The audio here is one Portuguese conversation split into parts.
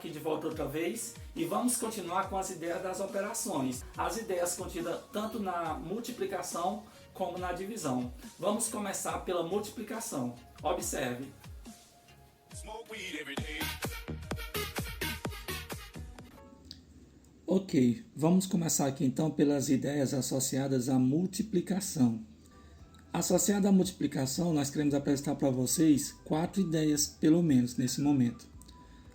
aqui de volta outra vez e vamos continuar com as ideias das operações. As ideias contidas tanto na multiplicação como na divisão. Vamos começar pela multiplicação. Observe. Ok, vamos começar aqui então pelas ideias associadas à multiplicação. Associada à multiplicação, nós queremos apresentar para vocês 4 ideias, pelo menos, nesse momento.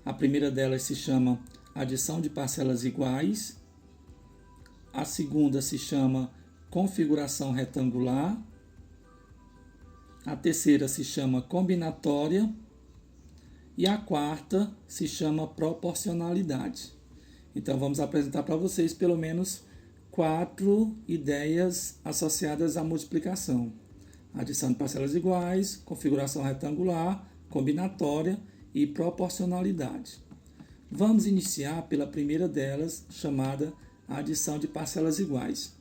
A primeira delas se chama adição de parcelas iguais. A segunda se chama configuração retangular. A terceira se chama combinatória. E a quarta se chama proporcionalidade. Então, vamos apresentar para vocês pelo menos 4 ideias associadas à multiplicação. Adição de parcelas iguais, configuração retangular, combinatória e proporcionalidade. Vamos iniciar pela primeira delas, chamada adição de parcelas iguais.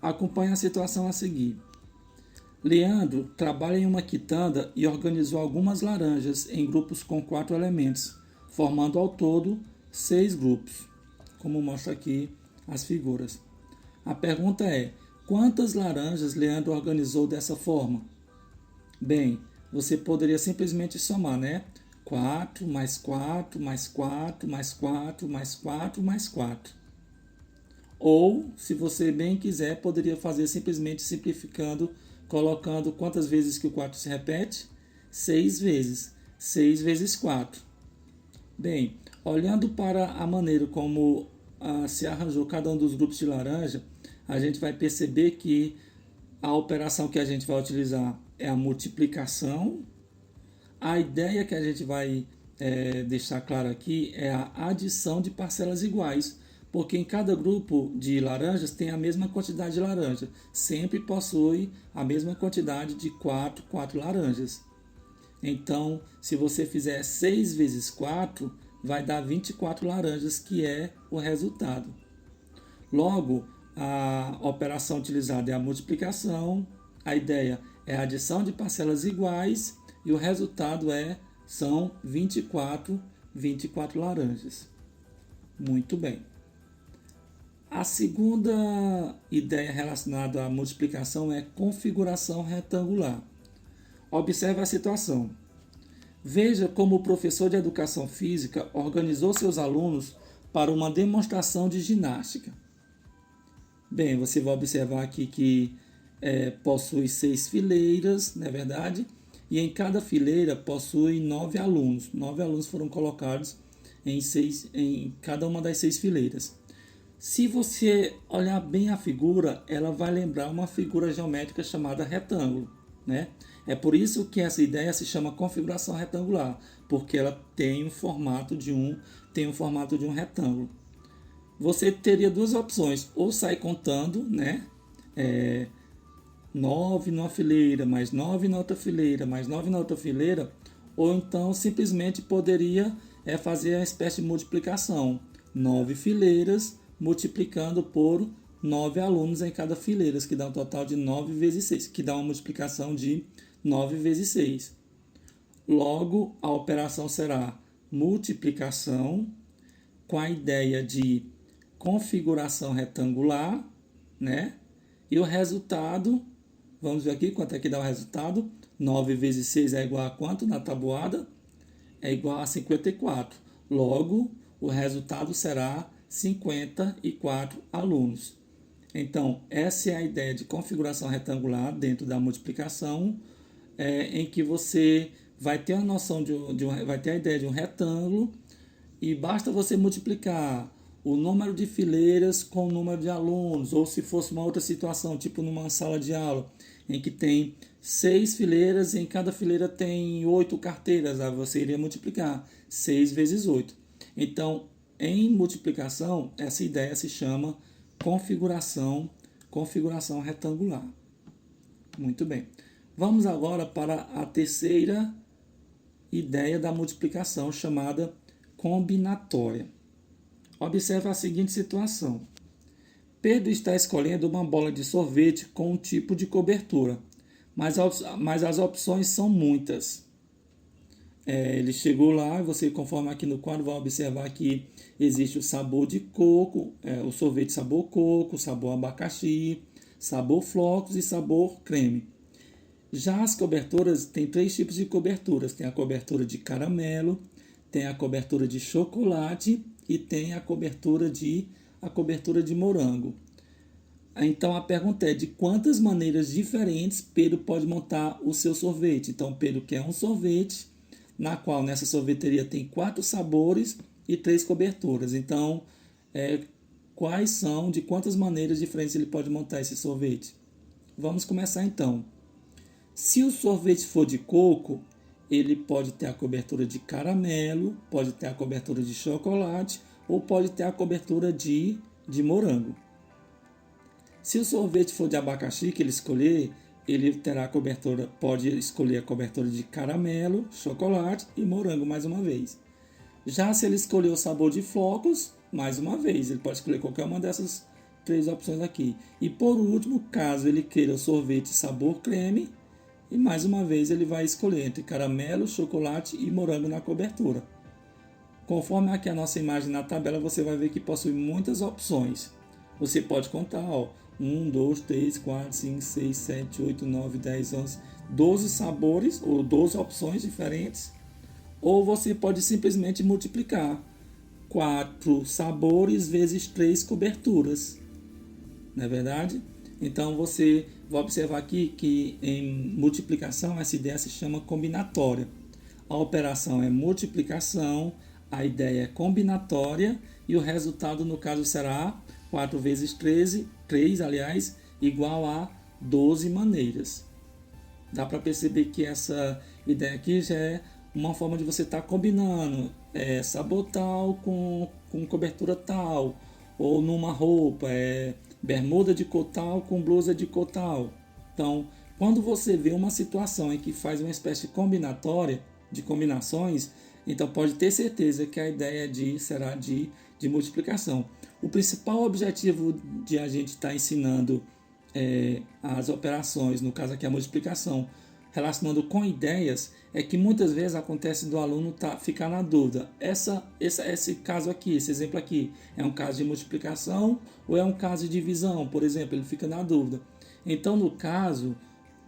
Acompanhe a situação a seguir. Leandro trabalha em uma quitanda e organizou algumas laranjas em grupos com 4 elementos, formando ao todo 6 grupos, como mostra aqui as figuras. A pergunta é: quantas laranjas Leandro organizou dessa forma? Bem, você poderia simplesmente somar, né? 4 mais 4 mais 4 mais 4 mais 4 mais 4. Ou, se você bem quiser, poderia fazer simplesmente simplificando, colocando quantas vezes que o 4 se repete? 6 vezes. 6 vezes 4. Bem, olhando para a maneira como se arranjou cada um dos grupos de laranja, a gente vai perceber que a operação que a gente vai utilizar é a multiplicação. A ideia que a gente vai deixar claro aqui é a adição de parcelas iguais, porque em cada grupo de laranjas tem a mesma quantidade de laranja, sempre possui a mesma quantidade de 4 laranjas. Então, se você fizer 6 vezes 4, vai dar 24 laranjas, que é o resultado. Logo, a operação utilizada é a multiplicação, a ideia é a adição de parcelas iguais e o resultado são 24 laranjas. Muito bem. A segunda ideia relacionada à multiplicação é configuração retangular. Observe a situação. Veja como o professor de educação física organizou seus alunos para uma demonstração de ginástica. Bem, você vai observar aqui que possui 6 fileiras, não é verdade? E em cada fileira possui 9 alunos. 9 alunos foram colocados em cada uma das 6 fileiras. Se você olhar bem a figura, ela vai lembrar uma figura geométrica chamada retângulo, né? É por isso que essa ideia se chama configuração retangular, porque ela tem o formato de um retângulo. Você teria 2 opções: ou sair contando, né? 9 numa fileira, mais 9 na outra fileira, mais 9 na outra fileira, ou então simplesmente poderia fazer a espécie de multiplicação. 9 fileiras multiplicando por 9 alunos em cada fileira, que dá um total de 9 vezes 6, que dá uma multiplicação de 9 vezes 6. Logo, a operação será multiplicação com a ideia de configuração retangular, né? E o resultado, vamos ver aqui quanto é que dá o resultado. 9 vezes 6 é igual a quanto na tabuada? É igual a 54. Logo, o resultado será 54 alunos. Então, essa é a ideia de configuração retangular dentro da multiplicação, em que você vai ter a noção vai ter a ideia de um retângulo e basta você multiplicar o número de fileiras com o número de alunos, ou se fosse uma outra situação, tipo numa sala de aula, em que tem 6 fileiras e em cada fileira tem 8 carteiras, aí você iria multiplicar 6 vezes 8. Então, em multiplicação, essa ideia se chama configuração retangular. Muito bem. Vamos agora para a terceira ideia da multiplicação, chamada combinatória. Observe a seguinte situação. Pedro está escolhendo uma bola de sorvete com um tipo de cobertura, mas as opções são muitas. Ele chegou lá, você, conforme aqui no quadro, vai observar que existe o sabor de coco, o sorvete sabor coco, sabor abacaxi, sabor flocos e sabor creme. Já as coberturas, tem 3 tipos de coberturas. Tem a cobertura de caramelo, tem a cobertura de chocolate e tem a cobertura de morango. Então a pergunta é: de quantas maneiras diferentes Pedro pode montar o seu sorvete? Então Pedro quer um sorvete, na qual nessa sorveteria tem 4 sabores e 3 coberturas. Então, quais são, de quantas maneiras diferentes ele pode montar esse sorvete? Vamos começar então. Se o sorvete for de coco, ele pode ter a cobertura de caramelo, pode ter a cobertura de chocolate ou pode ter a cobertura de morango. Se o sorvete for de abacaxi que ele escolher, ele terá a cobertura, pode escolher a cobertura de caramelo, chocolate e morango mais uma vez. Já se ele escolher o sabor de flocos, mais uma vez, ele pode escolher qualquer uma dessas 3 opções aqui. E por último, caso ele queira o sorvete sabor creme, e mais uma vez ele vai escolher entre caramelo, chocolate e morango na cobertura. Conforme aqui a nossa imagem na tabela, você vai ver que possui muitas opções. Você pode contar, 1, 2, 3, 4, 5, 6, 7, 8, 9, 10, 11, 12 sabores ou 12 opções diferentes. Ou você pode simplesmente multiplicar 4 sabores vezes 3 coberturas. Não é verdade? Então você vai observar aqui que em multiplicação essa ideia se chama combinatória. A operação é multiplicação, a ideia é combinatória e o resultado no caso será 4 vezes 3, igual a 12 maneiras. Dá para perceber que essa ideia aqui já é uma forma de você estar combinando sabor tal com cobertura tal, ou numa roupa, bermuda de cor tal com blusa de cor tal. Então, quando você vê uma situação em que faz uma espécie de combinatória, de combinações, então pode ter certeza que a ideia será de multiplicação. O principal objetivo de a gente estar ensinando as operações, no caso aqui a multiplicação, relacionando com ideias, é que muitas vezes acontece do aluno ficar na dúvida. Esse caso aqui, esse exemplo aqui, é um caso de multiplicação ou é um caso de divisão, por exemplo, ele fica na dúvida. Então, no caso,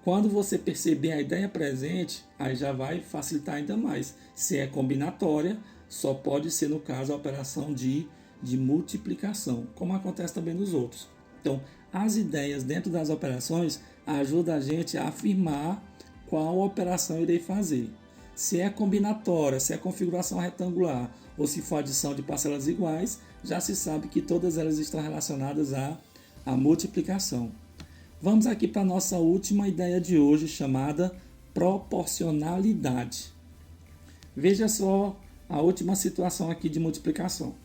quando você perceber a ideia presente, aí já vai facilitar ainda mais. Se é combinatória, só pode ser, no caso, a operação de multiplicação, como acontece também nos outros. Então, as ideias dentro das operações ajudam a gente a afirmar qual operação eu irei fazer. Se é combinatória, se é configuração retangular ou se for adição de parcelas iguais, já se sabe que todas elas estão relacionadas à multiplicação. Vamos aqui para a nossa última ideia de hoje, chamada proporcionalidade. Veja só a última situação aqui de multiplicação.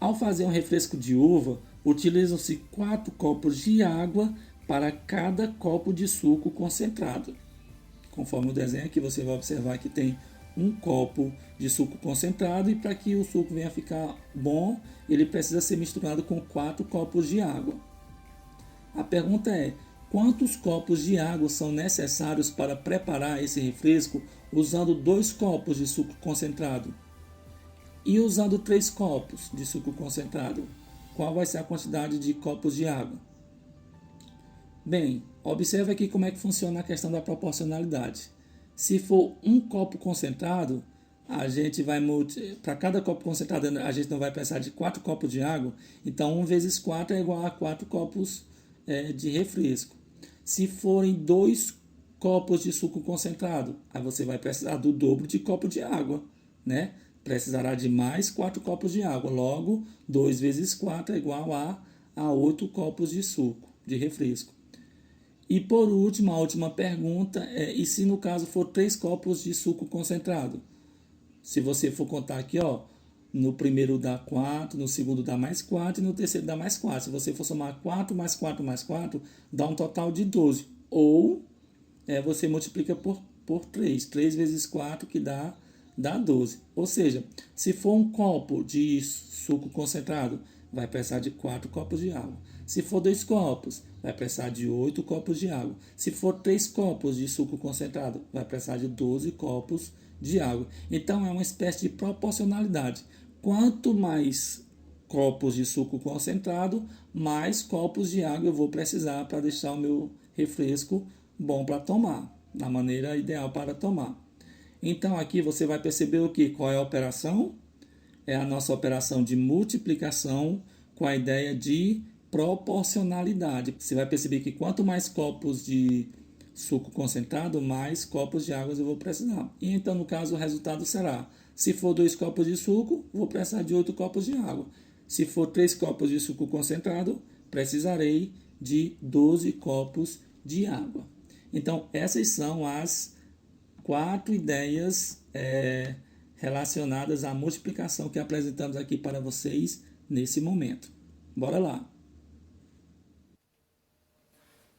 Ao fazer um refresco de uva, utilizam-se 4 copos de água para cada copo de suco concentrado. Conforme o desenho aqui, você vai observar que tem um copo de suco concentrado e para que o suco venha a ficar bom, ele precisa ser misturado com 4 copos de água. A pergunta é: quantos copos de água são necessários para preparar esse refresco usando 2 copos de suco concentrado? E usando 3 copos de suco concentrado, qual vai ser a quantidade de copos de água? Bem, observe aqui como é que funciona a questão da proporcionalidade. Se for um copo concentrado, a gente vai para cada copo concentrado, a gente não vai precisar de 4 copos de água, então 1 vezes 4 é igual a 4 copos de refresco. Se forem 2 copos de suco concentrado, aí você vai precisar do dobro de copo de água, né? Precisará de mais 4 copos de água. Logo, 2 vezes 4 é igual a 8 copos de suco, de refresco. E por último, a última pergunta é: e se no caso for 3 copos de suco concentrado? Se você for contar aqui, no primeiro dá 4, no segundo dá mais 4 e no terceiro dá mais 4. Se você for somar 4 mais 4 mais 4, dá um total de 12. Ou você multiplica por 3. 3 vezes 4 que dá 12. Ou seja, se for um copo de suco concentrado, vai precisar de 4 copos de água. Se for 2 copos, vai precisar de 8 copos de água. Se for 3 copos de suco concentrado, vai precisar de 12 copos de água. Então é uma espécie de proporcionalidade. Quanto mais copos de suco concentrado, mais copos de água eu vou precisar para deixar o meu refresco bom para tomar, da maneira ideal para tomar. Então aqui você vai perceber o que? Qual é a operação? É a nossa operação de multiplicação com a ideia de proporcionalidade. Você vai perceber que quanto mais copos de suco concentrado, mais copos de água eu vou precisar. E então, no caso, o resultado será: se for 2 copos de suco, vou precisar de 8 copos de água. Se for 3 copos de suco concentrado, precisarei de 12 copos de água. Então, essas são as 4 ideias relacionadas à multiplicação que apresentamos aqui para vocês nesse momento. Bora lá!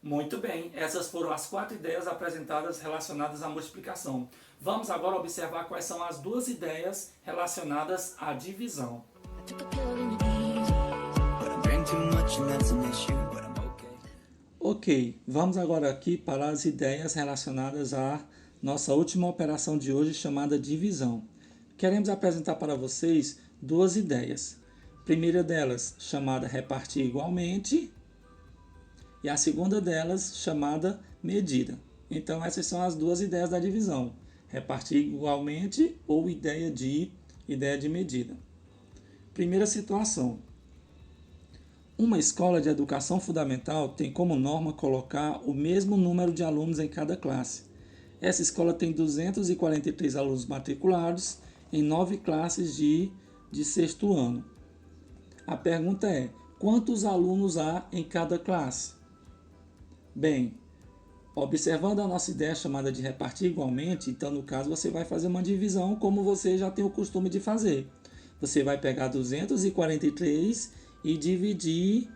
Muito bem, essas foram as 4 ideias apresentadas relacionadas à multiplicação. Vamos agora observar quais são as 2 ideias relacionadas à divisão. Ok, vamos agora aqui para as ideias relacionadas à nossa última operação de hoje, chamada divisão. Queremos apresentar para vocês 2 ideias. A primeira delas, chamada repartir igualmente, e a segunda delas, chamada medida. Então, essas são as 2 ideias da divisão. Repartir igualmente ou ideia de medida. Primeira situação. Uma escola de educação fundamental tem como norma colocar o mesmo número de alunos em cada classe. Essa escola tem 243 alunos matriculados em 9 classes de 6º ano. A pergunta é: quantos alunos há em cada classe? Bem, observando a nossa ideia chamada de repartir igualmente, então no caso você vai fazer uma divisão como você já tem o costume de fazer. Você vai pegar 243 e dividir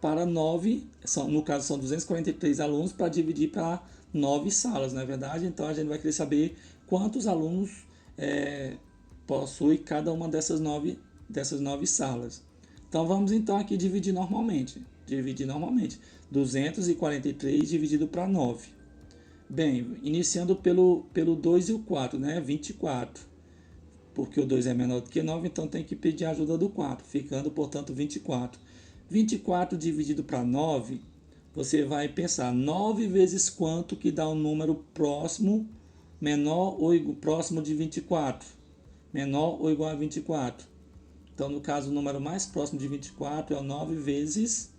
para 9, no caso são 243 alunos, para dividir para 9 salas, não é verdade? Então a gente vai querer saber quantos alunos possui cada uma dessas 9 salas. Então vamos então aqui dividir normalmente. 243 dividido para 9. Bem, iniciando pelo 2 e o 4, né? 24. Porque o 2 é menor do que 9, então tem que pedir a ajuda do 4, ficando, portanto, 24. 24 dividido para 9, você vai pensar 9 vezes quanto que dá um número próximo, menor ou próximo de 24. Menor ou igual a 24. Então, no caso, o número mais próximo de 24 é o 9 vezes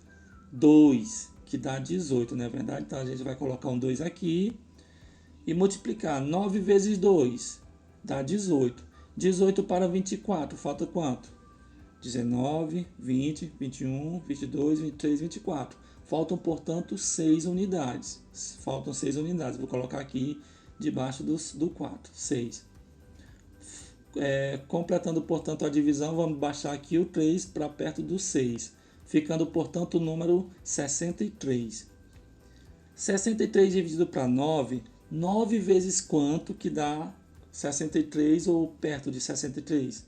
2, que dá 18, não é verdade? Então, a gente vai colocar um 2 aqui e multiplicar 9 vezes 2, dá 18. 18 para 24, falta quanto? 19, 20, 21, 22, 23, 24. Faltam, portanto, 6 unidades. Vou colocar aqui debaixo do 4, 6. Completando, portanto, a divisão, vamos baixar aqui o 3 para perto do 6. Ficando, portanto, o número 63. 63 dividido para 9, 9 vezes quanto que dá 63 ou perto de 63?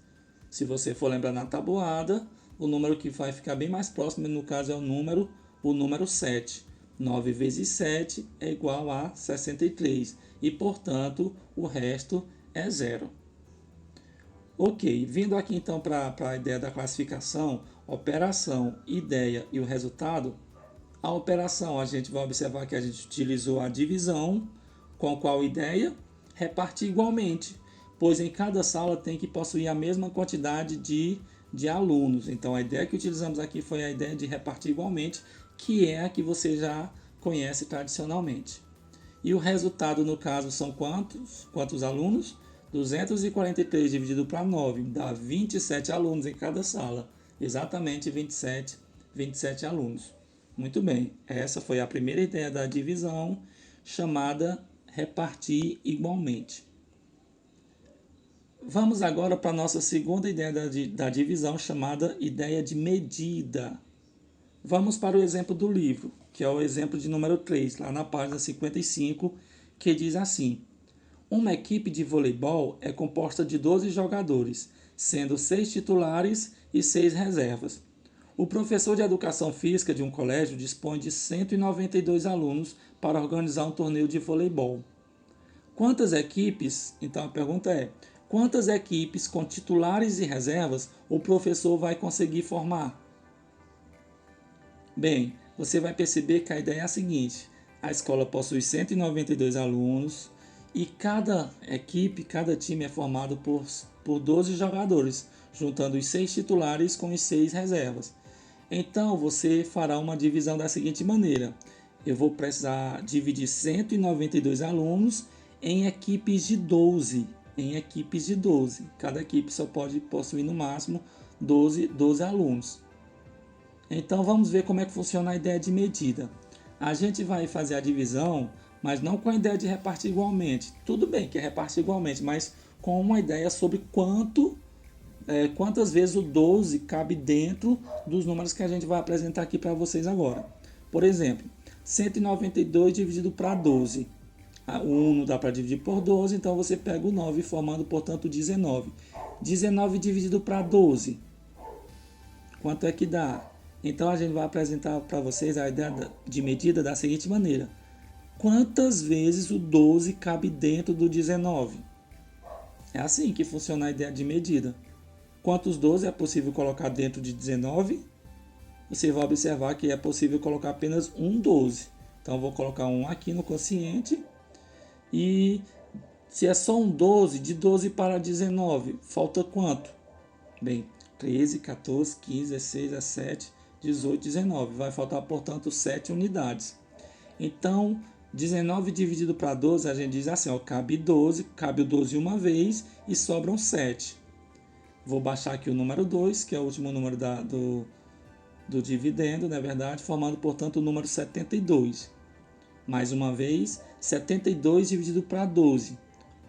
Se você for lembrar na tabuada, o número que vai ficar bem mais próximo, no caso, é o número 7. 9 vezes 7 é igual a 63. E, portanto, o resto é 0. Ok, vindo aqui então para a ideia da classificação, operação, ideia e o resultado. A operação, a gente vai observar que a gente utilizou a divisão, com qual ideia? Repartir igualmente, pois em cada sala tem que possuir a mesma quantidade de alunos. Então a ideia que utilizamos aqui foi a ideia de repartir igualmente, que é a que você já conhece tradicionalmente. E o resultado, no caso, são quantos alunos? 243 dividido para 9 dá 27 alunos em cada sala. Exatamente 27 alunos. Muito bem, essa foi a primeira ideia da divisão, chamada repartir igualmente. Vamos agora para a nossa segunda ideia da divisão, chamada ideia de medida. Vamos para o exemplo do livro, que é o exemplo de número 3, lá na página 55, que diz assim: uma equipe de voleibol é composta de 12 jogadores, sendo 6 titulares e 6 reservas. O professor de educação física de um colégio dispõe de 192 alunos para organizar um torneio de voleibol. Quantas equipes, então a pergunta é, quantas equipes com titulares e reservas o professor vai conseguir formar? Bem, você vai perceber que a ideia é a seguinte: a escola possui 192 alunos e cada equipe, cada time é formado por 12 jogadores, juntando os 6 titulares com os 6 reservas. Então você fará uma divisão da seguinte maneira: eu vou precisar dividir 192 alunos em equipes de 12. Em equipes de 12. Cada equipe só pode possuir no máximo 12 alunos. Então vamos ver como é que funciona a ideia de medida. A gente vai fazer a divisão, mas não com a ideia de repartir igualmente. Tudo bem que é repartir igualmente, mas com uma ideia sobre quantas vezes o 12 cabe dentro dos números que a gente vai apresentar aqui para vocês agora. Por exemplo, 192 dividido para 12. O 1 não dá para dividir por 12, então você pega o 9, formando, portanto, 19. 19 dividido para 12. Quanto é que dá? Então a gente vai apresentar para vocês a ideia de medida da seguinte maneira: quantas vezes o 12 cabe dentro do 19? É assim que funciona a ideia de medida. Quantos 12 é possível colocar dentro de 19? Você vai observar que é possível colocar apenas um 12. Então eu vou colocar um aqui no quociente. E se é só um 12, de 12 para 19, falta quanto? Bem, 13, 14, 15, 16, 17, 18, 19. Vai faltar, portanto, 7 unidades. Então, 19 dividido para 12, a gente diz assim, ó, cabe o 12 uma vez e sobram 7. Vou baixar aqui o número 2, que é o último número do dividendo, na verdade, formando, portanto, o número 72. Mais uma vez, 72 dividido para 12.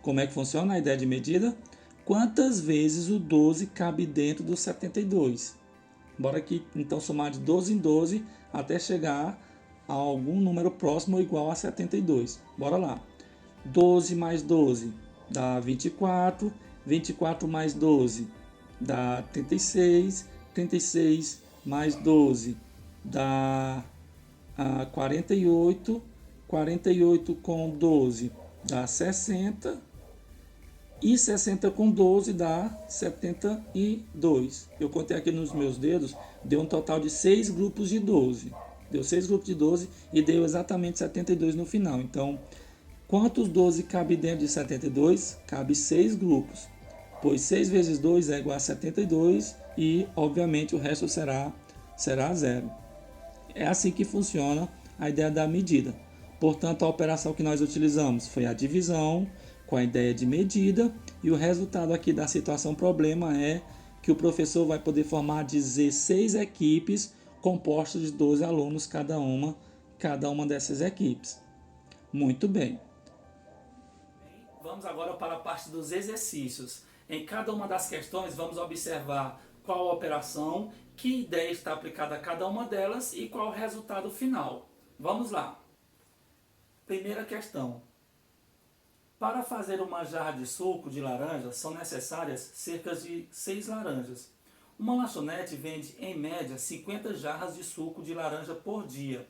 Como é que funciona a ideia de medida? Quantas vezes o 12 cabe dentro do 72? Bora aqui então somar de 12 em 12 até chegar a algum número próximo ou igual a 72. Bora lá. 12 mais 12 dá 24. 24 mais 12 dá 36. 36 mais 12 dá 48. 48 com 12 dá 60. E 60 com 12 dá 72. Eu contei aqui nos meus dedos, deu um total de 6 grupos de 12. Deu 6 grupos de 12 e deu exatamente 72 no final. Então, quantos 12 cabe dentro de 72? Cabe 6 grupos. Pois 6 vezes 2 é igual a 72 e, obviamente, o resto será zero. É assim que funciona a ideia da medida. Portanto, a operação que nós utilizamos foi a divisão com a ideia de medida, e o resultado aqui da situação problema é que o professor vai poder formar 16 equipes compostas de 12 alunos cada uma dessas equipes. Muito bem. Vamos agora para a parte dos exercícios. Em cada uma das questões vamos observar qual a operação, que ideia está aplicada a cada uma delas e qual o resultado final. Vamos lá. Primeira questão. Para fazer uma jarra de suco de laranja, são necessárias cerca de 6 laranjas. Uma lanchonete vende, em média, 50 jarras de suco de laranja por dia.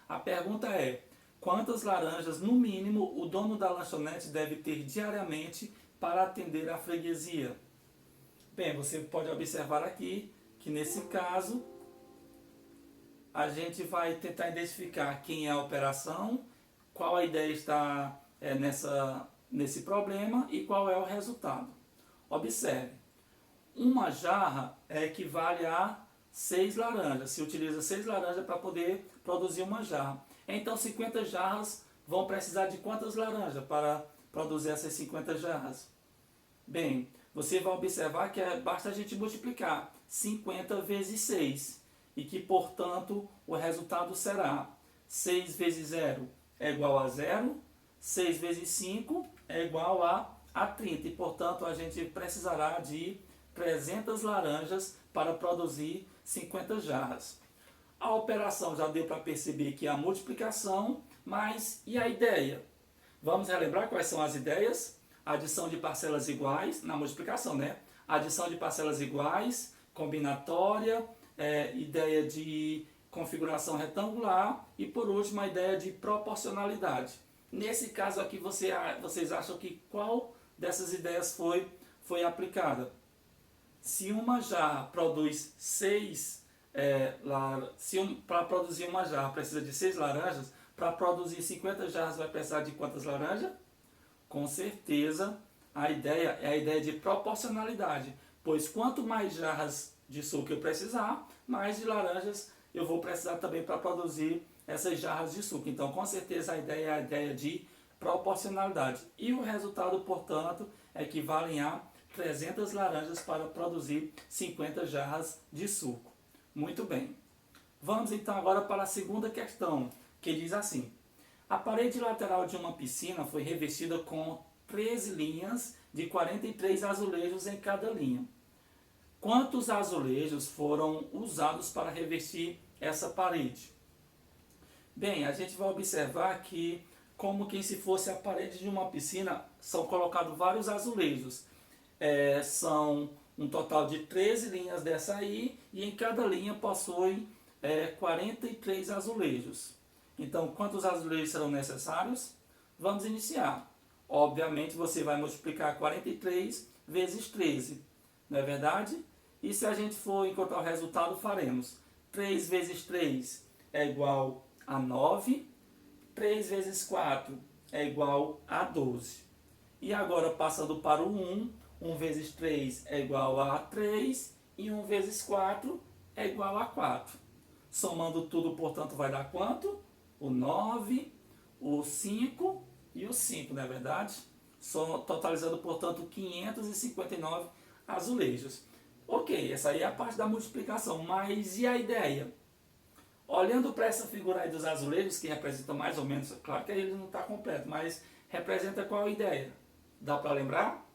A pergunta é, quantas laranjas, no mínimo, o dono da lanchonete deve ter diariamente para atender a freguesia? Bem, você pode observar aqui que, nesse caso, a gente vai tentar identificar quem é a operação, qual a ideia está nesse problema e qual é o resultado. Observe, uma jarra equivale a 6 laranjas. Se utiliza 6 laranjas para poder produzir uma jarra. Então 50 jarras vão precisar de quantas laranjas para produzir essas 50 jarras? Bem, você vai observar que basta a gente multiplicar 50 vezes 6 e que, portanto, o resultado será 6 vezes 0 é igual a 0, 6 vezes 5 é igual a 30 e, portanto, a gente precisará de 300 laranjas para produzir 50 jarras. A operação já deu para perceber que é a multiplicação, mas e a ideia? Vamos relembrar quais são as ideias? Adição de parcelas iguais, na multiplicação, né? Adição de parcelas iguais, combinatória, ideia de configuração retangular e, por último, a ideia de proporcionalidade. Nesse caso aqui, vocês acham que qual dessas ideias foi aplicada? Se uma jarra produz 6, para produzir uma jarra precisa de 6 laranjas, para produzir 50 jarras vai precisar de quantas laranjas? Com certeza, a ideia é a ideia de proporcionalidade, pois quanto mais jarras de suco eu precisar, mais de laranjas eu vou precisar também para produzir essas jarras de suco. Então, com certeza, a ideia é a ideia de proporcionalidade. E o resultado, portanto, equivale a 300 laranjas para produzir 50 jarras de suco. Muito bem. Vamos então agora para a segunda questão, que diz assim: a parede lateral de uma piscina foi revestida com 13 linhas de 43 azulejos em cada linha. Quantos azulejos foram usados para revestir essa parede? Bem, a gente vai observar que, como que se fosse a parede de uma piscina, são colocados vários azulejos. São um total de 13 linhas dessa aí, e em cada linha possui 43 azulejos. Então, quantos azulejos serão necessários? Vamos iniciar. Obviamente, você vai multiplicar 43 vezes 13, não é verdade? E se a gente for encontrar o resultado, faremos 3 vezes 3 é igual a 9, 3 vezes 4 é igual a 12. E agora, passando para o 1, 1 vezes 3 é igual a 3, e 1 vezes 4 é igual a 4. Somando tudo, portanto, vai dar quanto? O 9, o 5 e o 5, não é verdade? Totalizando, portanto, 559 azulejos. Ok, essa aí é a parte da multiplicação, mas e a ideia? Olhando para essa figura aí dos azulejos, que representa mais ou menos, claro que ele não está completo, mas representa qual a ideia? Dá para lembrar?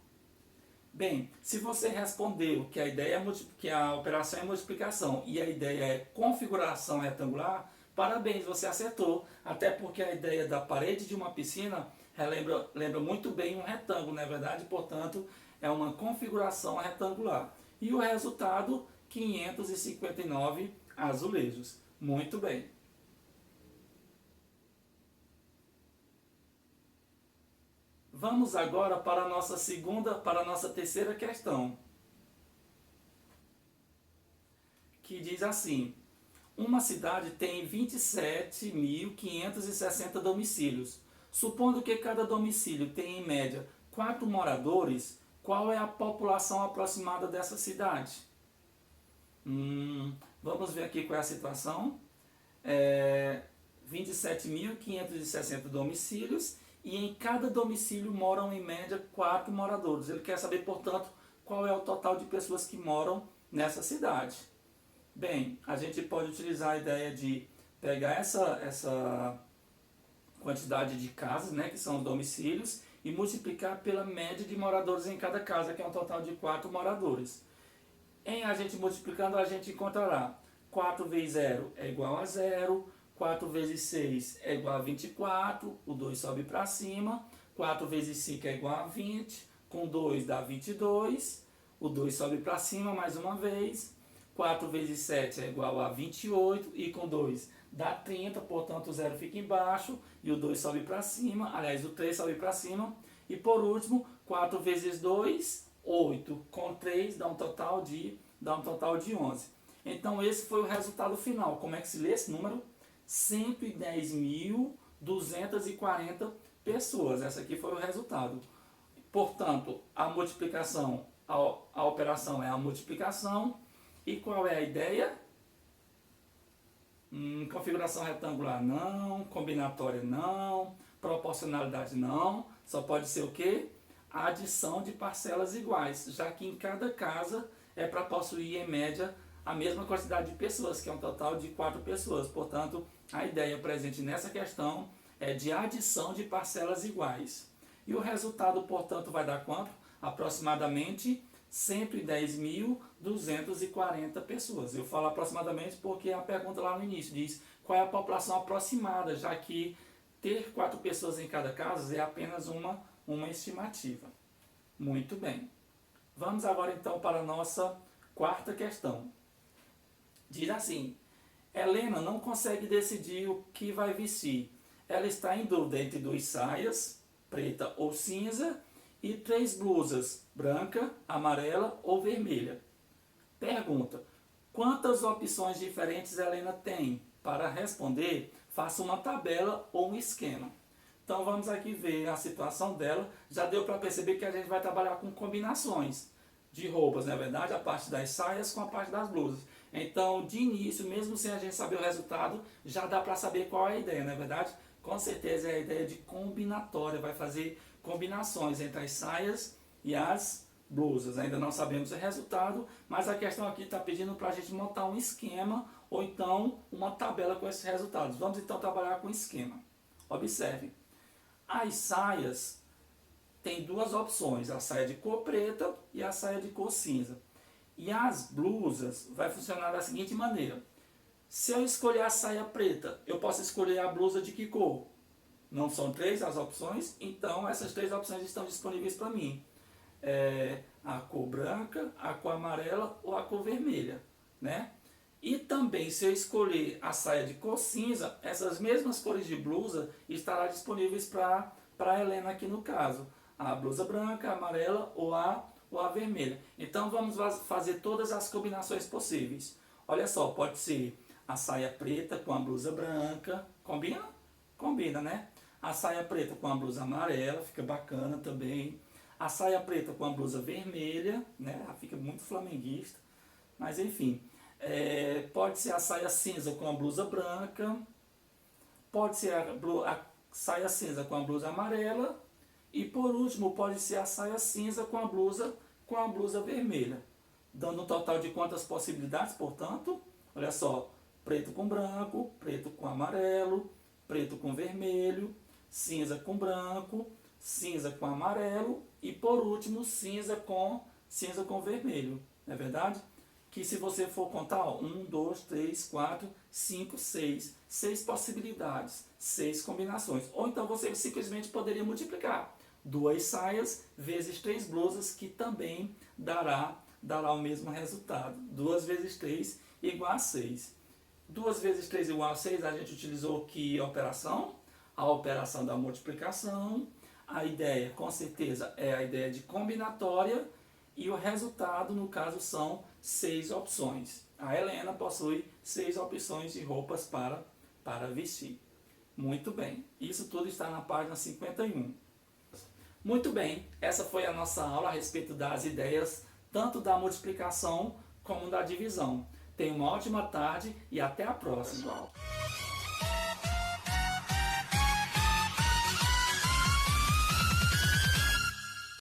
Bem, se você respondeu que a ideia que a operação é multiplicação e a ideia é configuração retangular, parabéns, você acertou. Até porque a ideia da parede de uma piscina lembra muito bem um retângulo, não é verdade? Portanto, é uma configuração retangular. E o resultado, 559 azulejos. Muito bem. Vamos agora para a nossa terceira questão, que diz assim: uma cidade tem 27.560 domicílios. Supondo que cada domicílio tenha em média 4 moradores, qual é a população aproximada dessa cidade? Vamos ver aqui qual é a situação. 27.560 domicílios, e em cada domicílio moram em média 4 moradores. Ele quer saber, portanto, qual é o total de pessoas que moram nessa cidade. Bem, a gente pode utilizar a ideia de pegar essa quantidade de casas, né, que são os domicílios, e multiplicar pela média de moradores em cada casa, que é um total de 4 moradores. A gente multiplicando, a gente encontrará 4 vezes 0 é igual a 0, 4 vezes 6 é igual a 24, o 2 sobe para cima, 4 vezes 5 é igual a 20, com 2 dá 22, o 2 sobe para cima mais uma vez, 4 vezes 7 é igual a 28, e com 2 dá 30, portanto o 0 fica embaixo, e o 2 sobe para cima, aliás, o 3 sobe para cima, e por último, 4 vezes 2, 8, com 3 dá um total de 11. Então esse foi o resultado final. Como é que se lê esse número? 110.240 pessoas. Essa aqui foi o resultado. Portanto, a multiplicação, a operação é a multiplicação. E qual é a ideia? Configuração retangular não, combinatória não, proporcionalidade não. Só pode ser o quê? A adição de parcelas iguais, já que em cada casa é para possuir em média a mesma quantidade de pessoas, que é um total de 4 pessoas. Portanto, a ideia presente nessa questão é de adição de parcelas iguais. E o resultado, portanto, vai dar quanto? Aproximadamente 110.240 pessoas. Eu falo aproximadamente porque a pergunta lá no início diz qual é a população aproximada, já que ter 4 pessoas em cada casa é apenas uma estimativa. Muito bem. Vamos agora então para a nossa quarta questão. Diz assim: Helena não consegue decidir o que vai vestir. ela está em dúvida entre 2 saias, preta ou cinza, e 3 blusas, branca, amarela ou vermelha. Pergunta: quantas opções diferentes a Helena tem? Para responder, faça uma tabela ou um esquema. Então vamos aqui ver a situação dela. Já deu para perceber que a gente vai trabalhar com combinações de roupas, não é verdade? A parte das saias com a parte das blusas. Então, de início, mesmo sem a gente saber o resultado, já dá para saber qual é a ideia, não é verdade? Com certeza é a ideia de combinatória, vai fazer combinações entre as saias e as blusas. Ainda não sabemos o resultado, mas a questão aqui está pedindo para a gente montar um esquema ou então uma tabela com esses resultados. Vamos então trabalhar com esquema. Observe, as saias tem 2 opções, a saia de cor preta e a saia de cor cinza. E as blusas vai funcionar da seguinte maneira: se eu escolher a saia preta, eu posso escolher a blusa de que cor? Não são 3 as opções, então essas 3 opções estão disponíveis para mim. A cor branca, a cor amarela ou a cor vermelha, né? E também, se eu escolher a saia de cor cinza, essas mesmas cores de blusa estarão disponíveis para a Helena aqui no caso. A blusa branca, a amarela ou a vermelha. Então vamos fazer todas as combinações possíveis. Olha só, pode ser a saia preta com a blusa branca. Combina? Combina, né? A saia preta com a blusa amarela, fica bacana também. A saia preta com a blusa vermelha, né? Ela fica muito flamenguista. Mas enfim, pode ser a saia cinza com a blusa branca. Pode ser a saia cinza com a blusa amarela. E por último, pode ser a saia cinza com a blusa vermelha. Dando um total de quantas possibilidades, portanto? Olha só, preto com branco, preto com amarelo, preto com vermelho, cinza com branco, cinza com amarelo e por último cinza com vermelho. Não é verdade? Que se você for contar, 1, 2, 3, 4, 5, 6. 6 possibilidades, 6 combinações. Ou então você simplesmente poderia multiplicar 2 saias vezes 3 blusas, que também dará o mesmo resultado. 2 vezes 3 igual a 6. 2 vezes 3 igual a 6, a gente utilizou que operação? A operação da multiplicação. A ideia, com certeza, é a ideia de combinatória. E o resultado, no caso, são 6 opções. A Helena possui 6 opções de roupas para vestir. Muito bem, isso tudo está na página 51. Muito bem, essa foi a nossa aula a respeito das ideias, tanto da multiplicação como da divisão. Tenha uma ótima tarde e até a próxima.